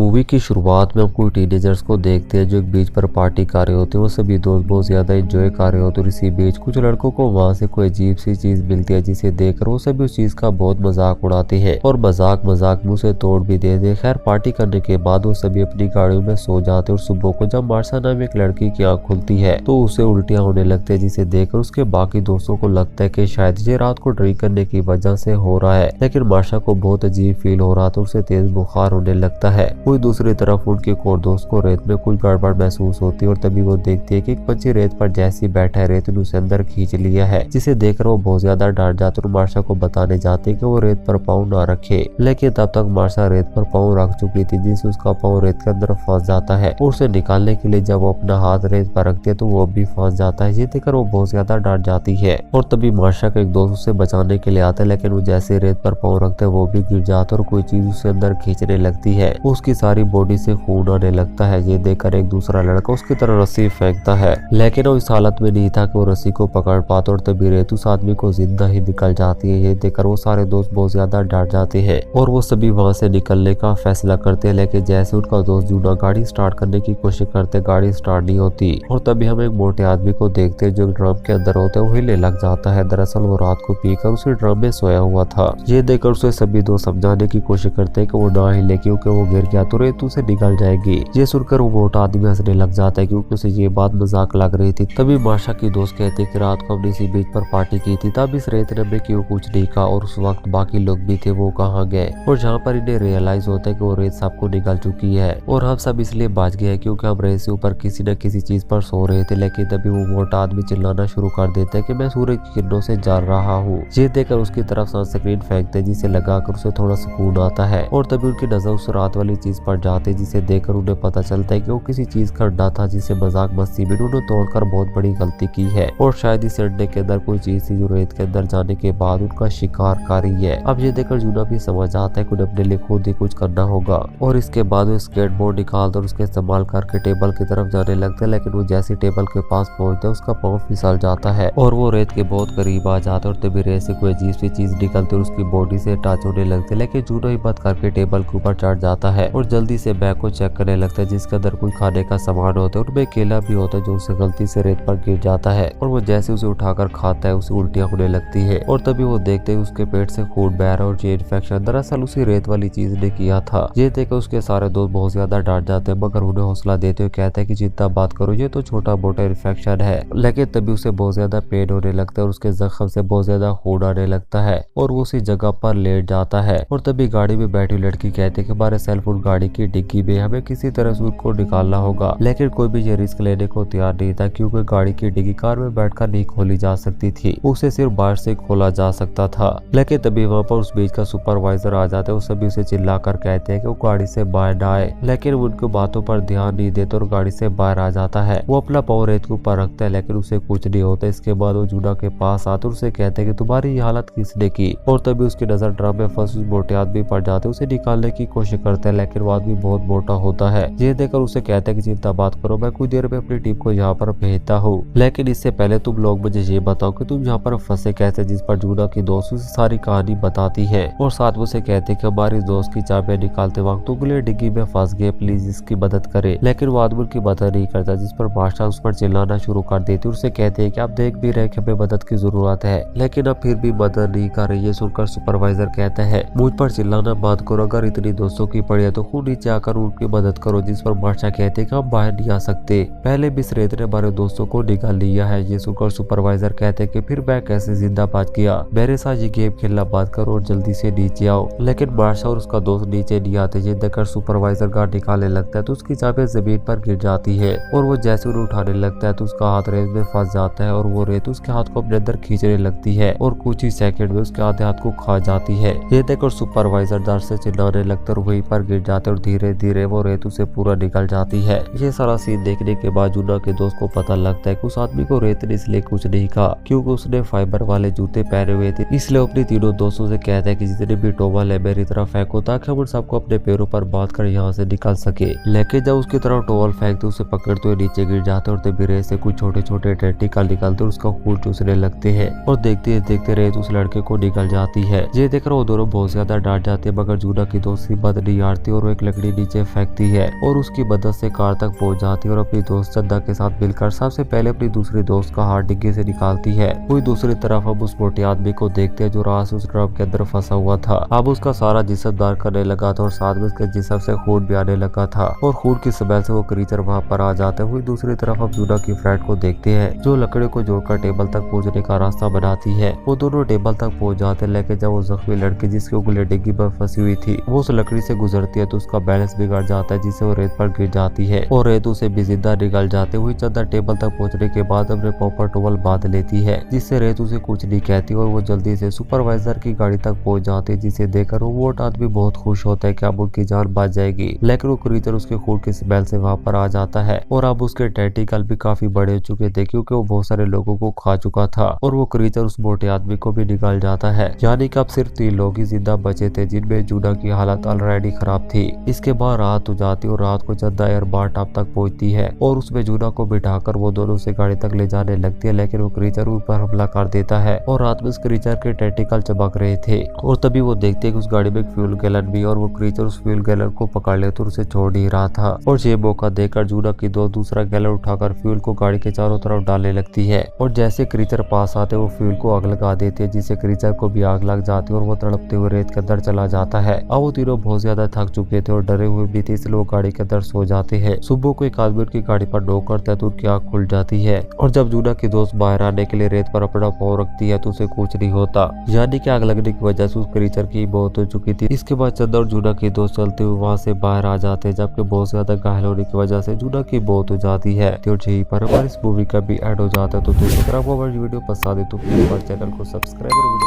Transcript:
Movie की शुरुआत में हम कोई टीनेजर्स को देखते हैं जो एक बीच पर पार्टी कर रहे होते हैं। वो सभी दोस्त बहुत ज्यादा एंजॉय कर रहे होते हैं। इसी बीच कुछ लड़कों को वहाँ से कोई अजीब सी चीज मिलती है जिसे देखकर वो सभी उस चीज का बहुत मजाक उड़ाते हैं और मजाक मुंह से तोड़ भी देते हैं। खैर पार्टी करने के बाद वो सभी अपनी गाड़ियों में सो जाते हैं और सुबह को जब मार्शा नाम एक लड़की की आंख खुलती है तो उसे उल्टियां होने लगती है, जिसे देखकर उसके बाकी दोस्तों को लगता है कि शायद ये रात को ड्रिंक करने की वजह से हो रहा है। लेकिन मार्शा को बहुत अजीब फील हो रहा था, उसे तेज बुखार होने लगता है। वही दूसरी तरफ उनके एक और दोस्त को रेत में कुछ गड़बड़ महसूस होती है और तभी वो देखती है कि एक पंछी रेत पर जैसी बैठा है, रेत ने उसे अंदर खींच लिया है, जिसे देखकर वो बहुत ज्यादा डर जाते और मार्शा को बताने जाते हैं कि वो रेत पर पाँव ना रखे। लेकिन तब तक मार्शा रेत पर पाँव रख चुकी थी, जिससे उसका पाँव रेत के अंदर फंस जाता है और उसे निकालने के लिए जब वो अपना हाथ रेत पर रखती है तो वो भी फंस जाता है। ये देखकर वो बहुत ज्यादा डर जाती है और तभी मार्शा का एक दोस्त उसे बचाने के लिए आता है, लेकिन वो जैसे रेत पर पाँव रखते है वो भी गिर जाता है और कोई चीज उसे अंदर खींचने लगती है। उसकी सारी बॉडी से खून आने लगता है। ये देखकर एक दूसरा लड़का उसकी तरफ रस्सी फेंकता है, लेकिन वो इस हालत में नहीं था कि वो रस्सी को पकड़ पाता और तभी रेत उस आदमी को जिंदा ही निकल जाती है। ये देखकर वो सारे दोस्त बहुत ज्यादा डर जाते हैं और वो सभी वहाँ से निकलने का फैसला करते हैं। लेकिन जैसे उनका दोस्त जूना गाड़ी स्टार्ट करने की कोशिश करते, गाड़ी स्टार्ट नहीं होती और तभी हम एक मोटे आदमी को देखते हैं जो ड्रम के अंदर होते हैं, वो हिले लग जाता है। दरअसल वो रात को पीकर उसी ड्रम में सोया हुआ था। ये देखकर उसे सभी दोस्त समझाने की कोशिश करते हैं कि वो ना हिले, क्योंकि वो गिर गया तो रेत उसे निकल जाएगी। ये सुनकर वो मोटा आदमी हंसने लग जाता है क्योंकि उसे ये बात मजाक लग रही थी। तभी मार्शा की दोस्त कहते हैं कि रात को हमने इसी बीच पर पार्टी की थी, तब इस रेत ने हमें क्यों कुछ नहीं कहा और उस वक्त बाकी लोग भी थे, वो कहाँ गए। और जहाँ पर इन्हें रियलाइज होता है कि वो रेत सबको निकल चुकी है और हम सब इसलिए बच गए क्योंकि हम रेत से ऊपर किसी न किसी चीज पर सो रहे थे। लेकिन तभी वो मोटा आदमी चिल्लाना शुरू कर देता है कि मैं सूरज की किरणों से जल रहा हूँ। ये देखकर उसकी तरफ सनस्क्रीन फेंकते हैं, जिसे लगाकर उसे थोड़ा सुकून आता है और तभी उनकी नजर उस रात वाली चीज पर जाते, जिसे देखकर उन्हें पता चलता है कि वो किसी चीज का अड्डा था, जिसे मजाक मस्ती में उन्होंने तोड़कर बहुत बड़ी गलती की है और शायद इस अड्डे के अंदर कोई चीज थी जो रेत के अंदर जाने के बाद उनका शिकार कर रही है। अब ये देखकर जूना भी समझ आता है कि उन्हें अपने लिए खुद ही कुछ करना होगा और इसके बाद वो स्केटबोर्ड निकालते और उसके इस्तेमाल करके टेबल की तरफ जाने लगते हैं। लेकिन वो जैसे टेबल के पास पहुंचते उसका पाँव फिसल जाता है और वो रेत के बहुत करीब आ जाता है और तभी रेत से कोई अजीब सी चीज निकलती और उसकी बॉडी से टच होने लगती है। लेकिन जूना हिम्मत करके टेबल के ऊपर चढ़ जाता है और जल्दी से बैग को चेक करने लगता है, जिसके अंदर कोई खाने का सामान होता है। उनमें केला भी होता है जो उसे गलती से रेत पर गिर जाता है और वो जैसे उसे उठाकर खाता है उसे उल्टियां होने लगती है और तभी वो देखते ही उसके पेट से खून बह रहा है और ये इन्फेक्शन दरअसल उसी रेत वाली चीज ने किया था। ये देखकर उसके सारे दोस्त बहुत ज्यादा डर जाते हैं, मगर उन्हें हौसला देते हुए कहते हैं कि चिंता बात करो, ये तो छोटा मोटा इन्फेक्शन है। लेकिन तभी उसे बहुत ज्यादा पेन होने लगता है और उसके जख्म से बहुत ज्यादा खून आने लगता है और वो उसी जगह पर लेट जाता है और तभी गाड़ी में बैठी लड़की कहती है कि हमारे सेलफोन गाड़ी की डिग्गी में, हमें किसी तरह से उसको निकालना होगा। लेकिन कोई भी ये रिस्क लेने को तैयार नहीं था क्योंकि गाड़ी की डिग्गी कार में बैठकर नहीं खोली जा सकती थी, उसे सिर्फ बाहर से खोला जा सकता था। लेकिन तभी वहाँ पर उस बीच का सुपरवाइजर आ जाते हैं, वो सभी उसे चिल्लाकर कहते हैं कि वो गाड़ी से बाहर ना आए, लेकिन वो उनकी बातों पर ध्यान नहीं देते और गाड़ी से बाहर आ जाता है। वो अपना पाँव रेत के ऊपर रखता है लेकिन उसे कुछ नहीं होता। इसके बाद वो जूना के पास आते और उसे कहते हैं कि तुम्हारी ये हालत किसने की और तभी उसकी नजर ड्रम में फंस उस मोटे आदमी पर जाते, उसे निकालने की कोशिश करते हैं लेकिन वो आदमी बहुत मोटा होता है। ये देखकर उसे कहते हैं कि चिंता बात करो, मैं कुछ देर में अपनी टीम को यहाँ पर भेजता हूँ, लेकिन इससे पहले तुम लोग मुझे ये बताओ कि तुम यहाँ पर फंसे कैसे। जिस पर जूना की दोस्त उसे सारी कहानी बताती है और साथ में उसे कहते हैं कि हमारी दोस्त की चाबियां निकालते वक्त उंगली डिग्गी में फंस गए, प्लीज इसकी मदद करे। लेकिन वो आदमी की मदद नहीं करता, जिस पर मार्शा उस पर चिल्लाना शुरू कर देती है। उससे कहते हैं कि आप देख भी रहे कि हमें मदद की जरूरत है, लेकिन अब फिर भी मदद नहीं कर रही है। सुनकर सुपरवाइजर कहता है मुझ पर चिल्लाना बंद करो, अगर इतनी दोस्तों की पड़ी है तो खुद नीचे आकर उनकी मदद करो। जिस पर मार्शा कहते हैं कि हम बाहर नहीं आ सकते, पहले भी इस रेत ने हमारे दोस्तों को निकाल लिया है। ये सुनकर सुपरवाइजर कहते हैं कि फिर मैं कैसे जिंदा बच गया, मेरे साथ ये गेम खेलना बंद करो और जल्दी से नीचे आओ। लेकिन मार्शा और उसका दोस्त नीचे नहीं आते। ये देखकर सुपरवाइजर गार्ड निकालने लगता है तो उसकी चाबियां जमीन पर गिर जाती है और वो जैसे उन्हें उठाने लगता है तो उसका हाथ रेत में फंस जाता है और वो रेत उसके हाथ को अपने अंदर खींचने लगती है और कुछ ही सेकंड में उसके आधे हाथ को खा जाती है। ये देखकर सुपरवाइजर दर्द से चिल्लाने लगता है और वहीं पर गिर जाते और धीरे धीरे वो रेत उसे पूरा निकल जाती है। ये सारा सीन देखने के बाद जूना के दोस्त को पता लगता है कि उस आदमी को रेत ने इसलिए कुछ नहीं कहा क्योंकि उसने फाइबर वाले जूते पहने हुए थे। इसलिए अपने तीनों दोस्तों से कहता है कि जितने भी टॉवल है मेरी तरफ फेंको ताकि हम उन सबको अपने पैरों पर बांध कर यहाँ से निकल सके। लेकिन जब उसकी तरफ टॉवल फेंकते उसे पकड़ते हुए नीचे गिर जाते और तभी रेत से कुछ छोटे छोटे टेंटिकल निकलते और उसका खून चूसने लगते हैं और देखते देखते रेत उस लड़के को निकल जाती है। ये देखकर वो दोनों बहुत ज्यादा डर जाते हैं, मगर जूना की दोस्त हिम्मत नहीं हारती और वो एक लकड़ी नीचे फेंकती है और उसकी मदद से कार तक पहुंच जाती है और अपनी दोस्त चंदा के साथ मिलकर सबसे पहले अपनी दूसरी दोस्त का हाथ डिग्गी से निकालती है। वही दूसरी तरफ अब उस मोटे आदमी को देखते हैं जो रात से उस ड्रम के अंदर फंसा हुआ था। अब उसका सारा जिस्म दार करने लगा था और साथ में उसके जिस्म से खून भी आने लगा था और खून की स्मेल से वो क्रीचर वहाँ पर आ जाता है। वही दूसरी तरफ अब जूना की फ्रेंड को देखते हैं जो लकड़ी को जोड़कर टेबल तक पहुंचने का रास्ता बनाती है। वो दोनों टेबल तक पहुंच जाते हैं, लेकिन जब वो जख्मी लड़की जिसकी उंगली डिग्गी पर फंसी हुई थी वो उस लकड़ी से गुजरती है तो उसका बैलेंस बिगड़ जाता है जिससे वो रेत पर गिर जाती है और रेत उसे भी जिंदा निगल जाते हुए चंदा टेबल तक पहुंचने के बाद अपने पॉपर टॉवल बांध लेती है जिससे रेत उसे कुछ नहीं कहती और वो जल्दी से सुपरवाइजर की गाड़ी तक पहुंच जाती है जिसे देखकर वो मोटा आदमी बहुत खुश होता है कि अब उनकी जान बच जाएगी। लेकिन वो क्रीचर उसके खून की स्मेल से वहां पर आ जाता है और अब उसके टेंटिकल भी काफी बड़े हो चुके थे क्योंकि वो बहुत सारे लोगों को खा चुका था और वो क्रीचर उस मोटे आदमी को भी निकाल जाता है। यानी कि अब सिर्फ 3 लोग ही जिंदा बचे थे जिनमें जूना की हालत ऑलरेडी खराब थी। इसके बाद रात हो जाती और रात को चंदा एयरबार टॉप तक पहुंचती है और उसमें जूना को बिठाकर वो दोनों से गाड़ी तक ले जाने लगती है, लेकिन वो क्रीचर उन पर हमला कर देता है और रात में उस क्रीचर के टेंटिकल चमक रहे थे और तभी वो देखते हैं कि उस गाड़ी में एक फ्यूल गैलन भी और वो क्रीचर उस फ्यूल गैलन को पकड़ ले तो उसे छोड़ नहीं रहा था और ये मौका देकर जूना की दोस्त दूसरा गैलन उठाकर फ्यूल को गाड़ी के चारों तरफ डालने लगती है और जैसे क्रीचर पास आते वो फ्यूल को आग लगा देते हैं जिससे क्रीचर को भी आग लग जाती है और वो तड़पते हुए रेत के अंदर चला जाता है। अब वो तीनों बहुत ज्यादा थक चुके थे और डरे हुए भी थे इसलिए वो गाड़ी के अंदर सो जाते हैं। सुबह को एक आदमी उनकी गाड़ी पर नॉक करता है तो उनकी आँख खुल जाती है और जब जूना की दोस्त बाहर आने के लिए रेत पर अपना पाँव रखती है तो उसे कुछ नहीं होता, यानी कि आग लगने की वजह से उस क्रीचर की मौत हो चुकी थी। इसके बाद चंदा और जूना की दोस्त चलते हुए वहाँ से बाहर आ जाते हैं जबकि बहुत ज्यादा घायल होने की वजह से जूना की मौत हो जाती है। तो यहीं पर हमारी इस मूवी का भी एड हो जाता है। तो दोस्तों अगर आपको हमारी वीडियो पसंद है तो प्लीज हमारे चैनल को सब्सक्राइब